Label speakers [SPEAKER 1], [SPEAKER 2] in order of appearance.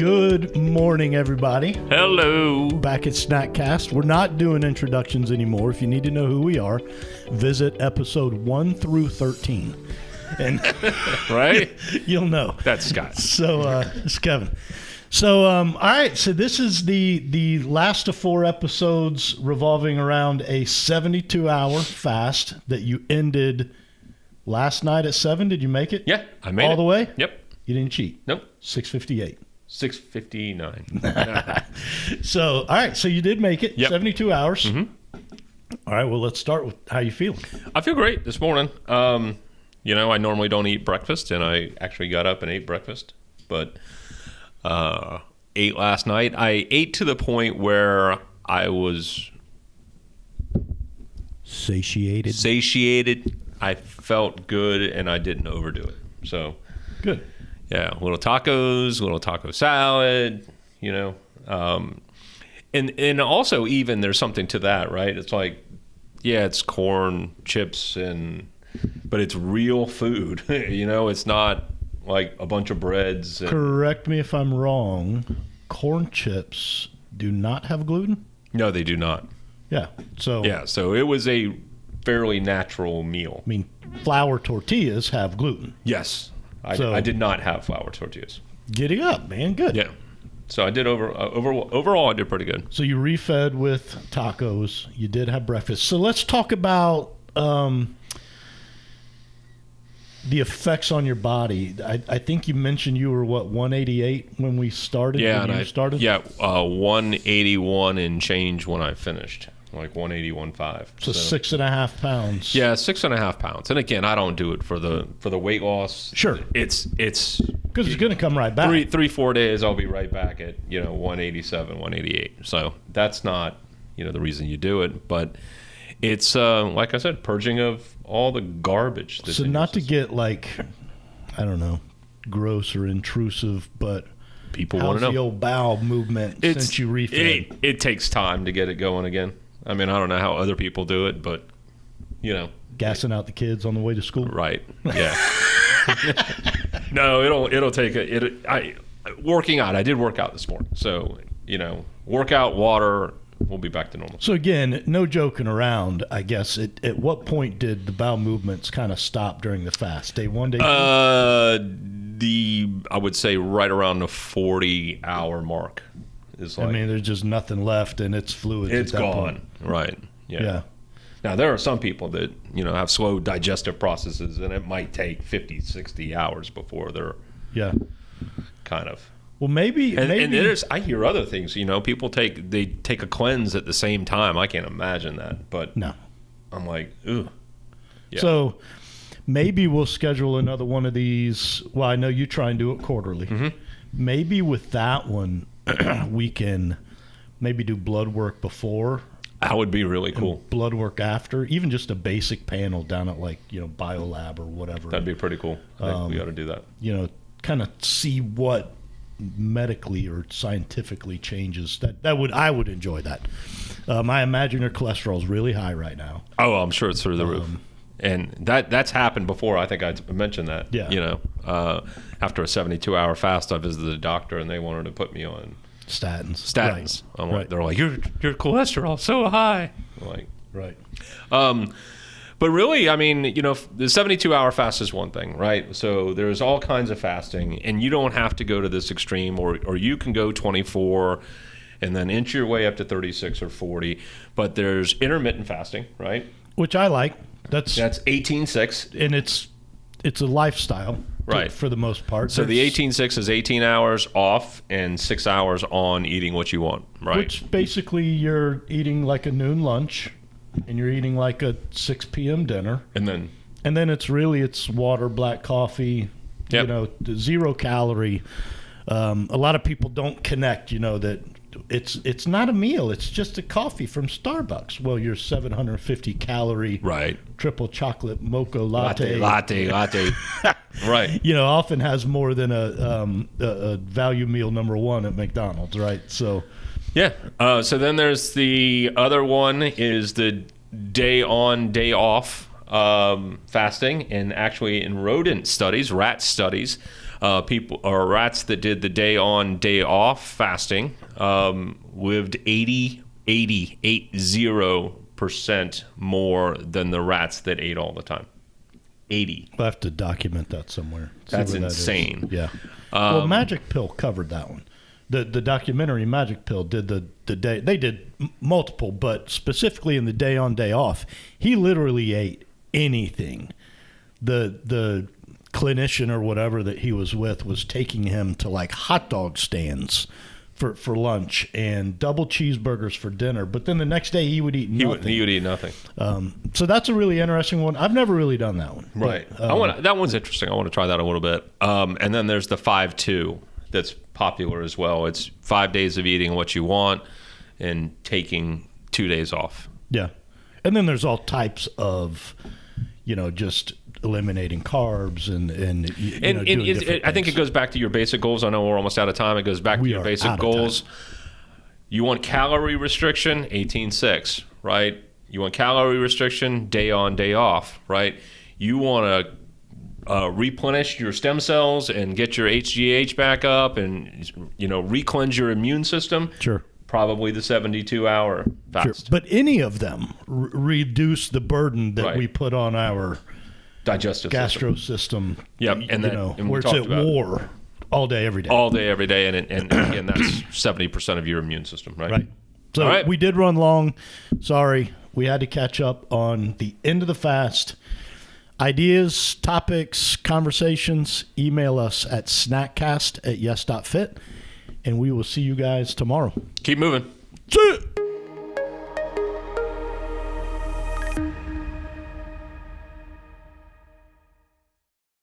[SPEAKER 1] Good morning, everybody.
[SPEAKER 2] Hello.
[SPEAKER 1] Back at Snackcast. We're not doing introductions anymore. If you need to know who we are, visit episode 1 through 13. And
[SPEAKER 2] Right?
[SPEAKER 1] you'll know.
[SPEAKER 2] That's Scott.
[SPEAKER 1] So, it's Kevin. So, all right. So this is the last of 4 episodes revolving around a 72-hour fast that you ended last night at 7. Did you make it?
[SPEAKER 2] Yeah, I made it.
[SPEAKER 1] All the way?
[SPEAKER 2] Yep.
[SPEAKER 1] You didn't cheat?
[SPEAKER 2] Nope.
[SPEAKER 1] 6:58.
[SPEAKER 2] 6:59.
[SPEAKER 1] So, all right. So you did make it.
[SPEAKER 2] Yep.
[SPEAKER 1] 72 hours. Mm-hmm. All right. Well, let's start with how you feeling.
[SPEAKER 2] I feel great this morning. I normally don't eat breakfast, and I actually got up and ate breakfast, but ate last night. I ate to the point where I was
[SPEAKER 1] satiated.
[SPEAKER 2] I felt good, and I didn't overdo it. So
[SPEAKER 1] good.
[SPEAKER 2] Yeah, little tacos, little taco salad, and also even there's something to that, right? It's like, yeah, it's corn, chips, but it's real food. It's not like a bunch of breads.
[SPEAKER 1] Correct me if I'm wrong. Corn chips do not have gluten?
[SPEAKER 2] No, they do not.
[SPEAKER 1] Yeah. So
[SPEAKER 2] it was a fairly natural meal.
[SPEAKER 1] I mean, flour tortillas have gluten.
[SPEAKER 2] Yes. I did not have flour tortillas.
[SPEAKER 1] Giddy up, man. Good.
[SPEAKER 2] Yeah. So I did overall, I did pretty good.
[SPEAKER 1] So you refed with tacos. You did have breakfast. So let's talk about the effects on your body. I think you mentioned you were, 188 when we started?
[SPEAKER 2] Yeah.
[SPEAKER 1] When you started?
[SPEAKER 2] Yeah, 181 and change when I finished. Like 181.5.
[SPEAKER 1] So 6.5 pounds.
[SPEAKER 2] Yeah, 6.5 pounds. And again, I don't do it for the weight loss.
[SPEAKER 1] Sure.
[SPEAKER 2] It's
[SPEAKER 1] because it's going to come right back.
[SPEAKER 2] 3-4 days, I'll be right back at 187, 188. So that's not the reason you do it, but it's like I said, purging of all the garbage.
[SPEAKER 1] So not to get I don't know, gross or intrusive, but
[SPEAKER 2] people want to know
[SPEAKER 1] the old bowel movement since you refed.
[SPEAKER 2] It takes time to get it going again. I mean, I don't know how other people do it, but,
[SPEAKER 1] gassing out the kids on the way to school.
[SPEAKER 2] Right. Yeah. No, it'll take working out. I did work out this morning. So, workout, water, we'll be back to normal. So
[SPEAKER 1] again, no joking around, I guess. At what point did the bowel movements kind of stop during the fast? Day 1, day 2?
[SPEAKER 2] I would say right around the 40-hour mark.
[SPEAKER 1] There's just nothing left, and it's fluid.
[SPEAKER 2] It's gone.
[SPEAKER 1] Point.
[SPEAKER 2] Right. Yeah. Now, there are some people that, have slow digestive processes, and it might take 50, 60 hours before they're kind of.
[SPEAKER 1] Well, maybe.
[SPEAKER 2] And I hear other things, people take a cleanse at the same time. I can't imagine that, but
[SPEAKER 1] no.
[SPEAKER 2] I'm like, ooh. Yeah.
[SPEAKER 1] So maybe we'll schedule another one of these. Well, I know you try and do it quarterly. Mm-hmm. Maybe with that one, we can maybe do blood work before.
[SPEAKER 2] That would be really cool.
[SPEAKER 1] Blood work after, even just a basic panel down at Biolab or whatever.
[SPEAKER 2] That'd be pretty cool. I think we ought to do that.
[SPEAKER 1] Kind of see what medically or scientifically changes. I would enjoy that. I imagine your cholesterol is really high right now.
[SPEAKER 2] Oh, I'm sure it's through the roof. And that's happened before. I think I mentioned that.
[SPEAKER 1] Yeah.
[SPEAKER 2] After a 72-hour fast, I visited the doctor, and they wanted to put me on
[SPEAKER 1] statins.
[SPEAKER 2] Right. They're like, your cholesterol's so high. I'm like,
[SPEAKER 1] right.
[SPEAKER 2] But really, the 72-hour fast is one thing, right? So there's all kinds of fasting, and you don't have to go to this extreme, or you can go 24 and then inch your way up to 36 or 40. But there's intermittent fasting, right?
[SPEAKER 1] Which I like. That's
[SPEAKER 2] 18-6.
[SPEAKER 1] And it's a lifestyle,
[SPEAKER 2] right,
[SPEAKER 1] for the most part.
[SPEAKER 2] So the 18-6 is 18 hours off and 6 hours on eating what you want, right?
[SPEAKER 1] Which basically you're eating like a noon lunch, and you're eating like a 6 p.m. dinner. And then it's water, black coffee, 0 calorie. A lot of people don't connect, that it's not a meal. It's just a coffee from Starbucks. Well, your 750 calorie triple chocolate mocha latte.
[SPEAKER 2] Latte. Right.
[SPEAKER 1] Often has more than a value meal number 1 at McDonald's, right? So
[SPEAKER 2] yeah. So then there's the other one is the day on, day off fasting. And actually in rodent studies, rat studies, rats that did the day on, day off fasting lived 80% more than the rats that ate all the time. 80.
[SPEAKER 1] We'll have to document that somewhere.
[SPEAKER 2] That's insane.
[SPEAKER 1] Yeah. Well, Magic Pill covered that one. The documentary Magic Pill did the day. They did multiple, but specifically in the day on, day off, he literally ate anything. The clinician or whatever that he was with was taking him to like hot dog stands for lunch and double cheeseburgers for dinner. But then the next day he would eat nothing.
[SPEAKER 2] He would eat nothing.
[SPEAKER 1] So that's a really interesting one. I've never really done that one.
[SPEAKER 2] Right. But, that one's interesting. I want to try that a little bit. And then there's the 5-2 that's popular as well. It's 5 days of eating what you want and taking 2 days off.
[SPEAKER 1] Yeah. And then there's all types of, just eliminating carbs and
[SPEAKER 2] I think it goes back to your basic goals. I know we're almost out of time. It goes back to your basic goals. You want calorie restriction, 18-6, right? You want calorie restriction, day on, day off, right? You want to replenish your stem cells and get your HGH back up and, re-cleanse your immune system.
[SPEAKER 1] Sure.
[SPEAKER 2] Probably the 72-hour fast.
[SPEAKER 1] Sure. But any of them reduce the burden that we put on our
[SPEAKER 2] digestive
[SPEAKER 1] gastro system.
[SPEAKER 2] Yep. And
[SPEAKER 1] where it's at war all day, every day.
[SPEAKER 2] All day, every day. And again, that's 70% of your immune system, right?
[SPEAKER 1] Right. So we did run long. Sorry. We had to catch up on the end of the fast. Ideas, topics, conversations, email us at snackcast@yes.fit. And we will see you guys tomorrow.
[SPEAKER 2] Keep moving.
[SPEAKER 1] See ya.